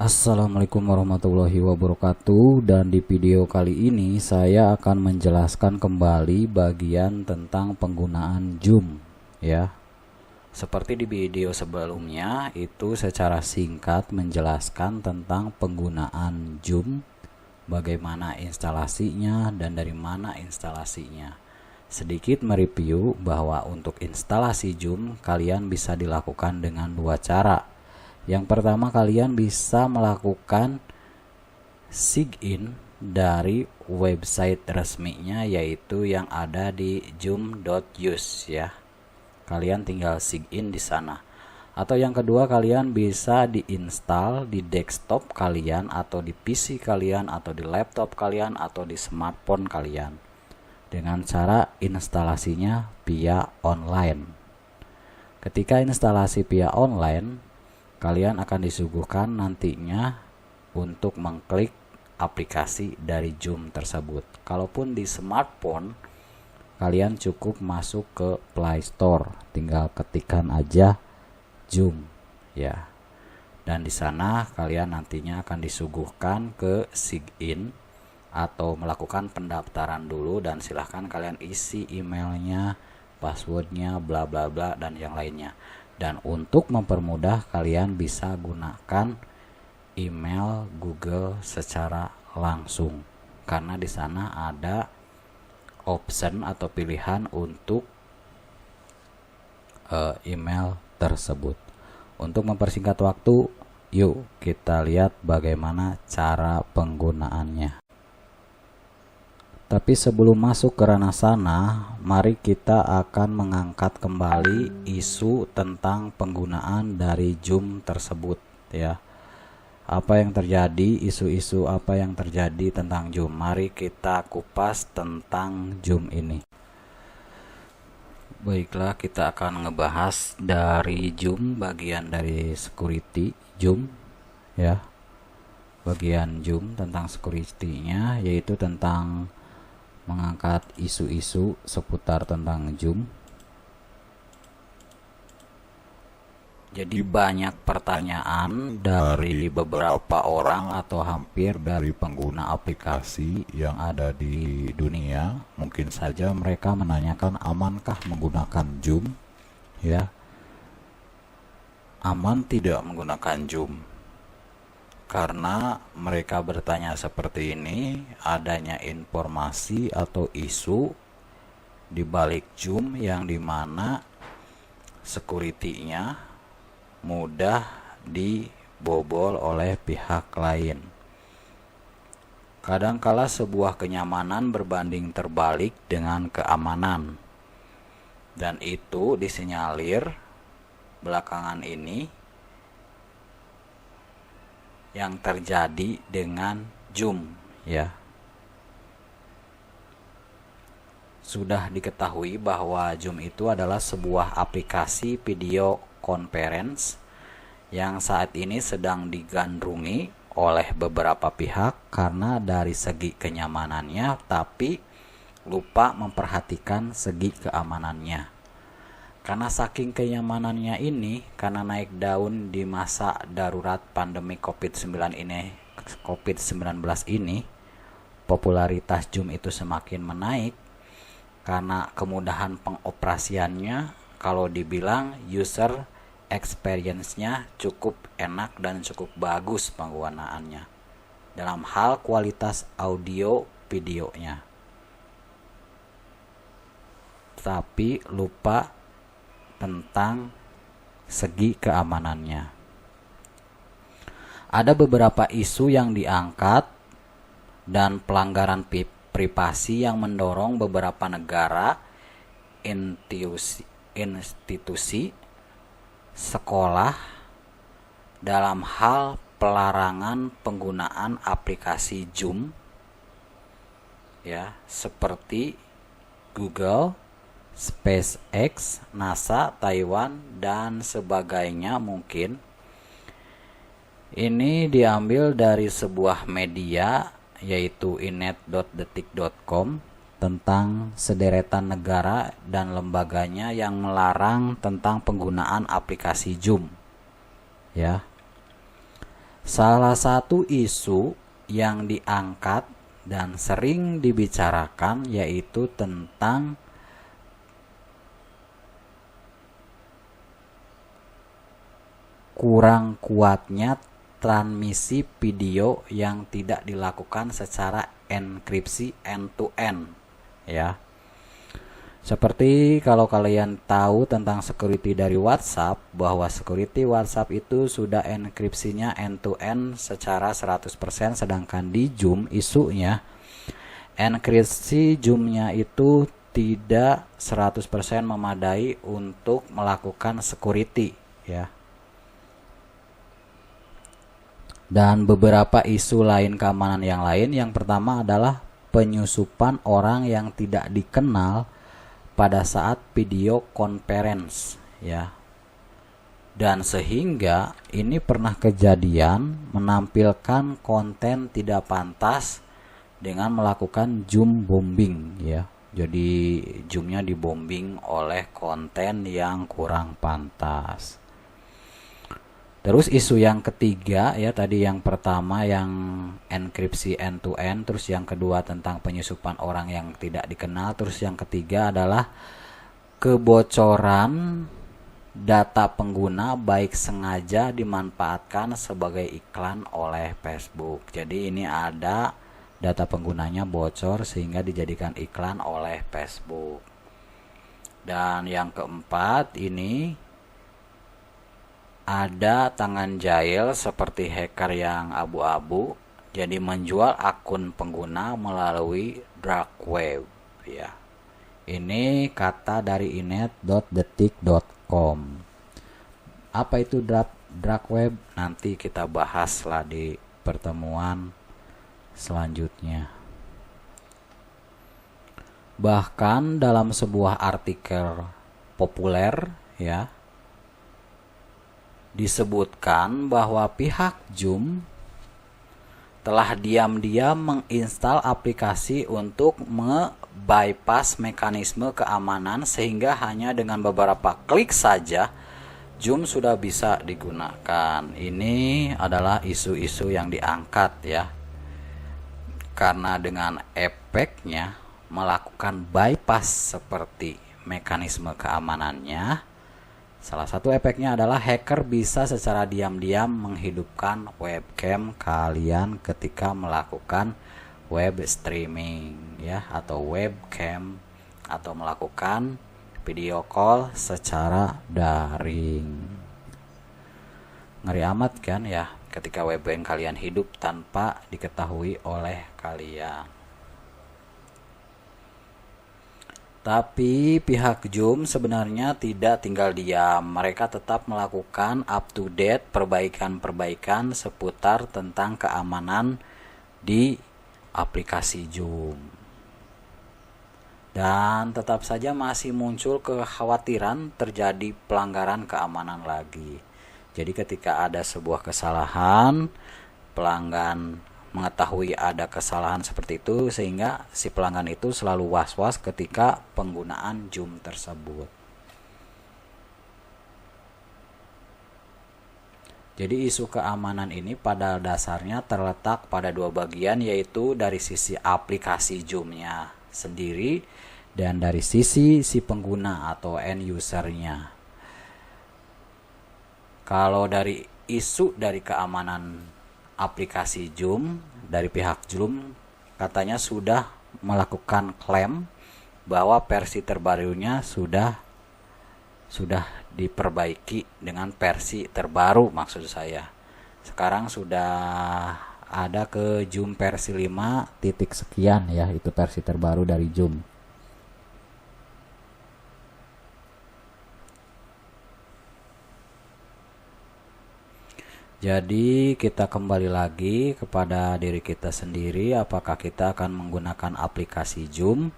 Assalamualaikum warahmatullahi wabarakatuh. Dan di video kali ini saya akan menjelaskan kembali bagian tentang penggunaan Zoom ya. Seperti di video sebelumnya itu secara singkat menjelaskan tentang penggunaan Zoom, bagaimana instalasinya dan dari mana instalasinya. Sedikit mereview bahwa untuk instalasi Zoom kalian bisa dilakukan dengan dua cara. Yang pertama, kalian bisa melakukan sign-in dari website resminya, yaitu yang ada di zoom.use ya. Kalian tinggal sign-in di sana. Atau yang kedua, kalian bisa diinstal di desktop kalian atau di PC kalian atau di laptop kalian atau di smartphone kalian dengan cara instalasinya via online. Ketika instalasi via online, kalian akan disuguhkan nantinya untuk mengklik aplikasi dari Zoom tersebut. Kalaupun di smartphone, kalian cukup masuk ke Play Store, tinggal ketikkan aja Zoom ya. Dan di sana kalian nantinya akan disuguhkan ke sign-in atau melakukan pendaftaran dulu, dan silahkan kalian isi emailnya, passwordnya, bla bla bla dan yang lainnya. Dan untuk mempermudah, kalian bisa gunakan email Google secara langsung, karena di sana ada option atau pilihan untuk email tersebut. Untuk mempersingkat waktu, yuk kita lihat bagaimana cara penggunaannya. Tapi sebelum masuk ke ranah sana, mari kita akan mengangkat kembali isu tentang penggunaan dari Zoom tersebut ya. Apa yang terjadi, isu-isu apa yang terjadi tentang Zoom. Mari kita kupas tentang Zoom ini. Baiklah, kita akan ngebahas dari Zoom, bagian dari security Zoom ya. Bagian Zoom tentang security-nya, yaitu tentang mengangkat isu-isu seputar tentang Zoom. Jadi banyak pertanyaan dari beberapa orang atau hampir dari pengguna aplikasi yang ada di dunia. Mungkin saja mereka menanyakan, amankah menggunakan Zoom ya? Aman tidak menggunakan Zoom? Karena mereka bertanya seperti ini, adanya informasi atau isu di balik Zoom yang dimana security-nya mudah dibobol oleh pihak lain. Kadangkala sebuah kenyamanan berbanding terbalik dengan keamanan, dan itu disinyalir belakangan ini yang terjadi dengan Zoom ya. Sudah diketahui bahwa Zoom itu adalah sebuah aplikasi video conference yang saat ini sedang digandrungi oleh beberapa pihak karena dari segi kenyamanannya, tapi lupa memperhatikan segi keamanannya. Karena saking kenyamanannya ini, karena naik daun di masa darurat pandemi COVID-19 ini, popularitas Zoom itu semakin menaik karena kemudahan pengoperasiannya. Kalau dibilang user experience-nya cukup enak dan cukup bagus penggunaannya dalam hal kualitas audio videonya, tapi lupa tentang segi keamanannya. Ada beberapa isu yang diangkat dan pelanggaran privasi yang mendorong beberapa negara, institusi, sekolah dalam hal pelarangan penggunaan aplikasi Zoom ya, seperti Google, SpaceX, NASA, Taiwan, dan sebagainya. Mungkin ini diambil dari sebuah media, yaitu inet.detik.com, tentang sederetan negara dan lembaganya yang melarang tentang penggunaan aplikasi Zoom ya. Salah satu isu yang diangkat dan sering dibicarakan yaitu tentang kurang kuatnya transmisi video yang tidak dilakukan secara enkripsi end to end, ya. Seperti kalau kalian tahu tentang security dari WhatsApp, bahwa security WhatsApp itu sudah enkripsinya end to end secara 100%, sedangkan di Zoom isunya enkripsi Zoom-nya itu tidak 100% memadai untuk melakukan security, ya. Dan beberapa isu lain keamanan yang lain, yang pertama adalah penyusupan orang yang tidak dikenal pada saat video conference, ya. Dan sehingga ini pernah kejadian menampilkan konten tidak pantas dengan melakukan Zoom bombing, ya. Jadi Zoom-nya dibombing oleh konten yang kurang pantas. Terus isu yang ketiga, ya, tadi yang pertama yang enkripsi end to end, terus yang kedua tentang penyusupan orang yang tidak dikenal, terus yang ketiga adalah kebocoran data pengguna baik sengaja dimanfaatkan sebagai iklan oleh Facebook. Jadi ini ada data penggunanya bocor sehingga dijadikan iklan oleh Facebook. Dan yang keempat ini ada tangan jahil seperti hacker yang abu-abu, jadi menjual akun pengguna melalui dark web, ya. Ini kata dari inet.detik.com. Apa itu dark web? Nanti kita bahaslah di pertemuan selanjutnya. Bahkan dalam sebuah artikel populer, ya, disebutkan bahwa pihak Zoom telah diam-diam menginstal aplikasi untuk bypass mekanisme keamanan sehingga hanya dengan beberapa klik saja Zoom sudah bisa digunakan. Ini adalah isu-isu yang diangkat, ya. Karena dengan efeknya melakukan bypass seperti mekanisme keamanannya, salah satu efeknya adalah hacker bisa secara diam-diam menghidupkan webcam kalian ketika melakukan web streaming, ya, atau webcam, atau melakukan video call secara daring. Ngeri amat kan, ya, ketika webcam kalian hidup tanpa diketahui oleh kalian. Tapi pihak Zoom sebenarnya tidak tinggal diam. Mereka tetap melakukan up-to-date perbaikan-perbaikan seputar tentang keamanan di aplikasi Zoom. Dan tetap saja masih muncul kekhawatiran terjadi pelanggaran keamanan lagi. Jadi ketika ada sebuah kesalahan, pelanggan mengetahui ada kesalahan seperti itu sehingga si pelanggan itu selalu was-was ketika penggunaan Zoom tersebut. Jadi isu keamanan ini pada dasarnya terletak pada dua bagian, yaitu dari sisi aplikasi Zoom-nya sendiri dan dari sisi si pengguna atau end user-nya. Kalau dari isu dari keamanan aplikasi Zoom, dari pihak Zoom katanya sudah melakukan klaim bahwa versi terbarunya sudah diperbaiki dengan versi terbaru, maksud saya. Sekarang sudah ada ke Zoom versi 5 titik sekian, ya, itu versi terbaru dari Zoom. Jadi kita kembali lagi kepada diri kita sendiri, apakah kita akan menggunakan aplikasi Zoom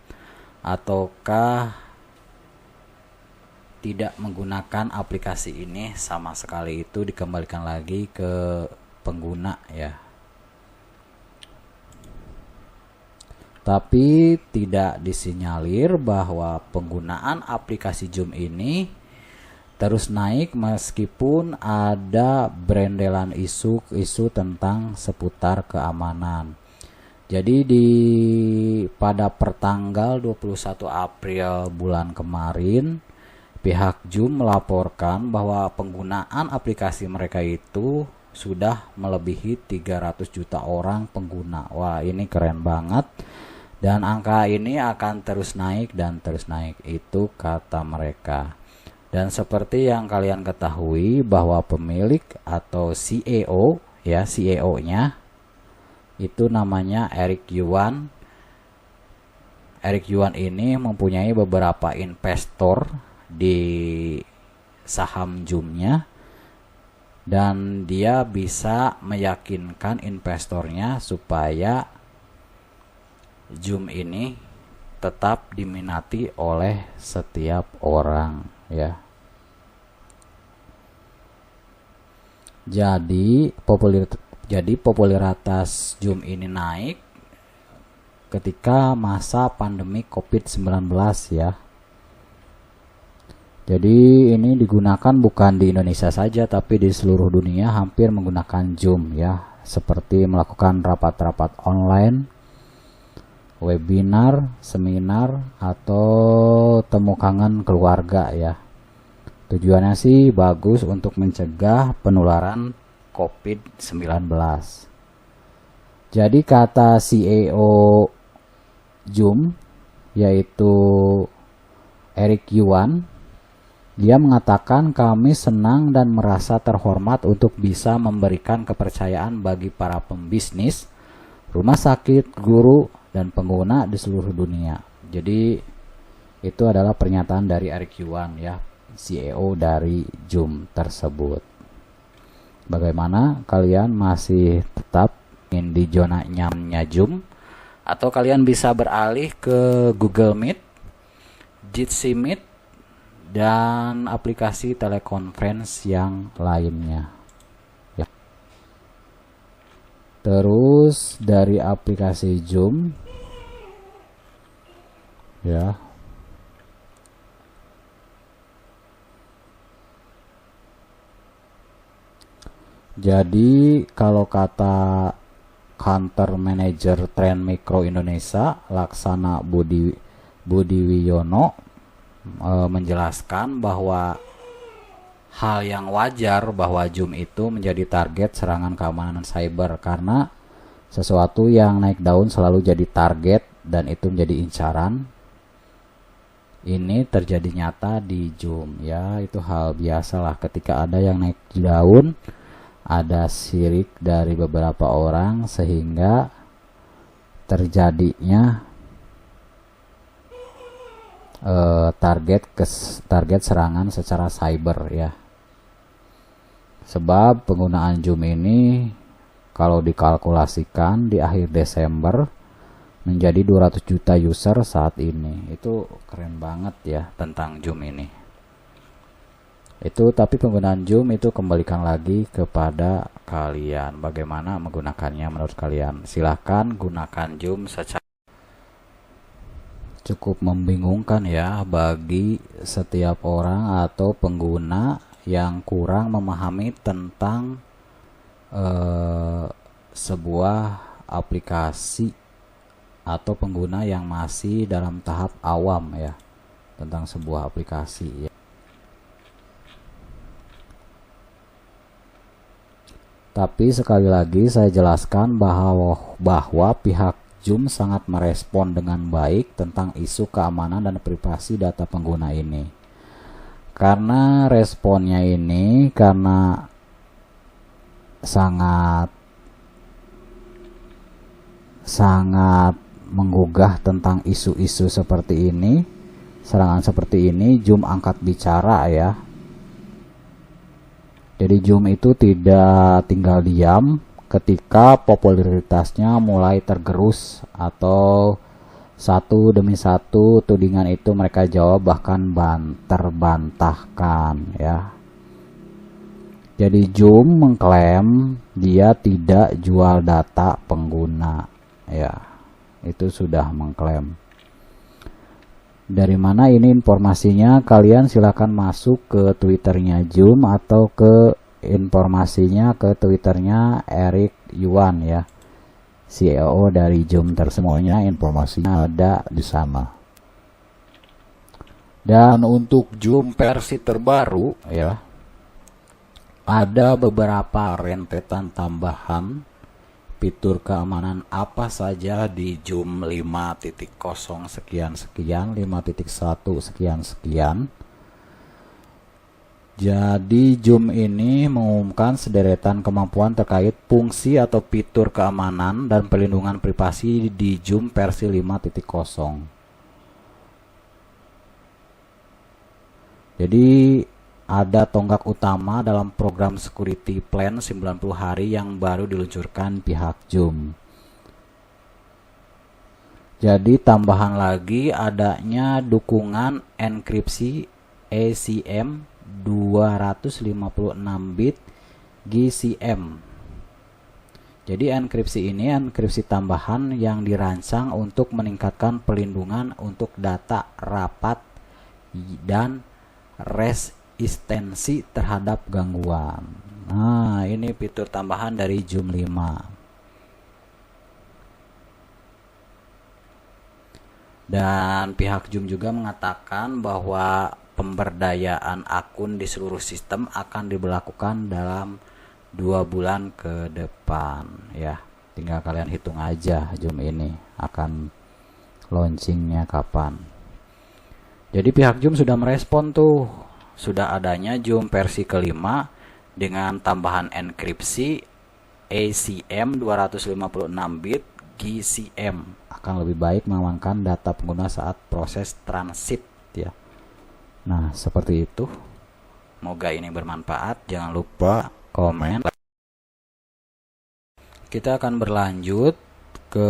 ataukah tidak menggunakan aplikasi ini sama sekali. Itu dikembalikan lagi ke pengguna, ya. Tapi tidak disinyalir bahwa penggunaan aplikasi Zoom ini terus naik meskipun ada berendelan isu-isu tentang seputar keamanan. Jadi pada pertanggal 21 April bulan kemarin, pihak Zoom melaporkan bahwa penggunaan aplikasi mereka itu sudah melebihi 300 juta orang pengguna. Wah, ini keren banget. Dan angka ini akan terus naik dan terus naik, itu kata mereka. Dan seperti yang kalian ketahui bahwa pemilik atau CEO, ya CEO-nya itu namanya Eric Yuan. Eric Yuan ini mempunyai beberapa investor di saham Zoom-nya, dan dia bisa meyakinkan investornya supaya Zoom ini tetap diminati oleh setiap orang, ya. Jadi popularitas Zoom ini naik ketika masa pandemi COVID-19, ya. Jadi ini digunakan bukan di Indonesia saja, tapi di seluruh dunia hampir menggunakan Zoom, ya. Seperti melakukan rapat-rapat online, webinar, seminar, atau temu kangen keluarga, ya. Tujuannya sih bagus untuk mencegah penularan COVID-19. Jadi kata CEO Zoom, yaitu Eric Yuan, dia mengatakan, kami senang dan merasa terhormat untuk bisa memberikan kepercayaan bagi para pembisnis, rumah sakit, guru, dan pengguna di seluruh dunia. Jadi itu adalah pernyataan dari Eric Yuan, ya, CEO dari Zoom tersebut. Bagaimana kalian masih tetap ingin di zona nyamannya Zoom, atau kalian bisa beralih ke Google Meet, Jitsi Meet, dan aplikasi telekonferensi yang lainnya, ya. Terus dari aplikasi Zoom, ya, jadi kalau kata Counter Manager Trend Mikro Indonesia Laksana Budi Wiono menjelaskan bahwa hal yang wajar bahwa Zoom itu menjadi target serangan keamanan cyber, karena sesuatu yang naik daun selalu jadi target dan itu menjadi incaran. Ini terjadi nyata di Zoom, ya. Itu hal biasalah ketika ada yang naik daun, ada sirik dari beberapa orang sehingga terjadinya target serangan secara cyber, ya. Sebab penggunaan Zoom ini kalau dikalkulasikan di akhir Desember menjadi 200 juta user saat ini. Itu keren banget, ya, tentang Zoom ini. Itu tapi penggunaan Zoom itu kembalikan lagi kepada kalian, bagaimana menggunakannya menurut kalian. Silahkan gunakan Zoom secara cukup membingungkan, ya, bagi setiap orang atau pengguna yang kurang memahami tentang sebuah aplikasi, atau pengguna yang masih dalam tahap awam, ya, tentang sebuah aplikasi, ya. Tapi sekali lagi saya jelaskan bahwa pihak Zoom sangat merespon dengan baik tentang isu keamanan dan privasi data pengguna ini. Karena responnya ini karena sangat menggugah tentang isu-isu seperti ini, serangan seperti ini, Zoom angkat bicara, ya. Jadi Zoom itu tidak tinggal diam ketika popularitasnya mulai tergerus, atau satu demi satu tudingan itu mereka jawab, bahkan terbantahkan, ya. Jadi Zoom mengklaim dia tidak jual data pengguna, ya. Itu sudah mengklaim. Dari mana ini informasinya? Kalian silakan masuk ke Twitternya Zoom atau ke informasinya ke Twitternya Eric Yuan ya, CEO dari Zoom. Semuanya informasinya ada di sana. Dan untuk Zoom versi terbaru ya, ada beberapa rentetan tambahan fitur keamanan apa saja di Zoom 5.0 sekian sekian, 5.1 sekian sekian. Jadi Zoom ini mengumumkan sederetan kemampuan terkait fungsi atau fitur keamanan dan perlindungan privasi di Zoom versi 5.0. Jadi ada tonggak utama dalam program security plan 90 hari yang baru diluncurkan pihak Zoom. Jadi tambahan lagi adanya dukungan enkripsi ACM 256 bit GCM. Jadi enkripsi ini enkripsi tambahan yang dirancang untuk meningkatkan perlindungan untuk data rapat dan resistensi terhadap gangguan. Nah, ini fitur tambahan dari Zoom 5. Dan pihak Zoom juga mengatakan bahwa pemberdayaan akun di seluruh sistem akan diberlakukan dalam 2 bulan ke depan ya. Tinggal kalian hitung aja Zoom ini akan launchingnya kapan. Jadi pihak Zoom sudah merespon tuh, sudah adanya Zoom versi kelima dengan tambahan enkripsi ACM 256 bit GCM akan lebih baik mengamankan data pengguna saat proses transit ya. Nah, seperti itu. Semoga ini bermanfaat. Jangan lupa komen. Kita akan berlanjut ke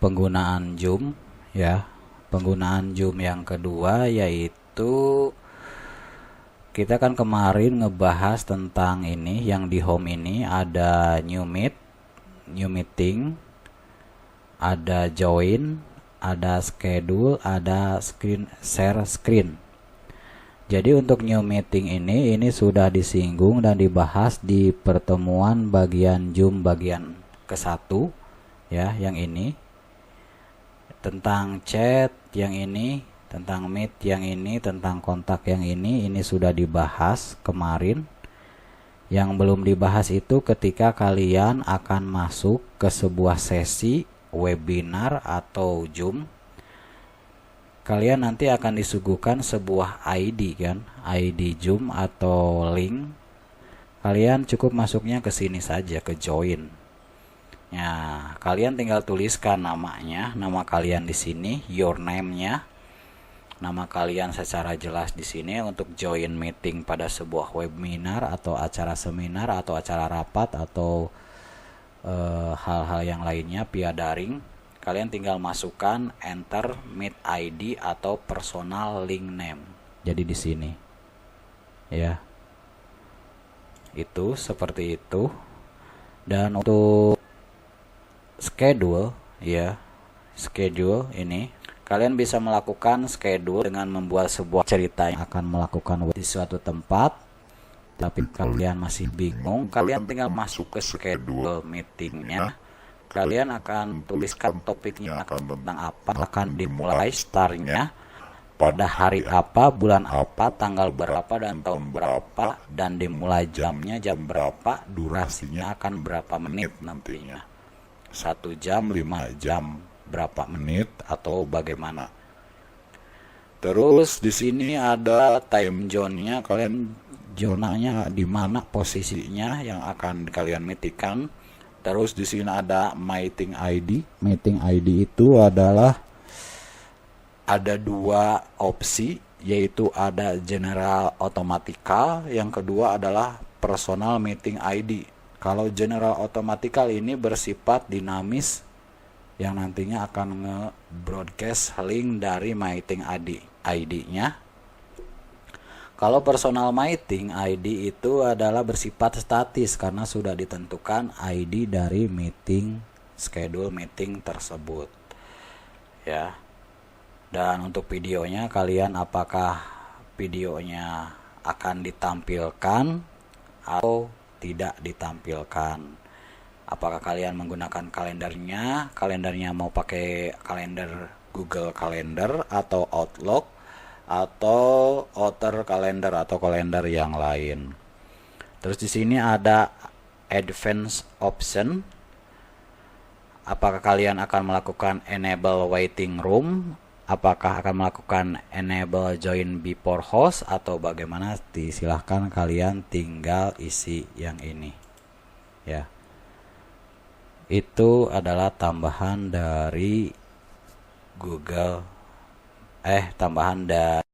penggunaan Zoom ya. Penggunaan Zoom yang kedua yaitu kita kan kemarin ngebahas tentang ini yang di home ini ada new meeting, ada join, ada schedule, ada share screen. Jadi untuk new meeting ini sudah disinggung dan dibahas di pertemuan bagian Zoom bagian ke-1 ya, yang ini. Tentang chat yang ini, tentang meet yang ini, tentang kontak yang ini sudah dibahas kemarin. Yang belum dibahas itu ketika kalian akan masuk ke sebuah sesi webinar atau Zoom, kalian nanti akan disuguhkan sebuah ID kan, ID Zoom atau link. Kalian cukup masuknya ke sini saja, ke join. Ya, kalian tinggal tuliskan namanya, nama kalian di sini, your name-nya, nama kalian secara jelas di sini untuk join meeting pada sebuah webinar atau acara seminar atau acara rapat atau hal-hal yang lainnya via daring. Kalian tinggal masukkan enter meet ID atau personal link name. Jadi di sini, ya, itu seperti itu. Dan untuk schedule ya, schedule ini kalian bisa melakukan schedule dengan membuat sebuah cerita yang akan melakukan di suatu tempat. Tapi kalian masih bingung, kalian tinggal masuk ke schedule meetingnya. Kalian akan tuliskan topiknya akan tentang apa, akan dimulai startnya pada hari apa, bulan apa, tanggal berapa, dan tahun berapa, dan dimulai jamnya jam berapa, durasinya akan berapa menit nantinya. 1 jam, 5 jam, berapa menit atau bagaimana. Terus di sini ada time zone-nya, kalian zonanya di mana posisinya yang akan kalian meetingkan. Terus di sini ada meeting ID. Meeting ID itu adalah ada 2 opsi, yaitu ada general automatical, yang kedua adalah personal meeting ID. Kalau general automatical ini bersifat dinamis yang nantinya akan nge-broadcast link dari meeting ID-nya. Kalau personal meeting ID itu adalah bersifat statis karena sudah ditentukan ID dari meeting, schedule meeting tersebut. Ya. Dan untuk videonya, kalian apakah videonya akan ditampilkan atau tidak ditampilkan? Apakah kalian menggunakan kalendernya mau pakai kalender Google Calendar atau Outlook atau Outer Calendar atau kalender yang lain. Terus di sini ada advance option. Apakah kalian akan melakukan enable waiting room? Apakah akan melakukan enable join before host atau bagaimana? Silahkan kalian tinggal isi yang ini. Ya. Itu adalah tambahan dari tambahan dari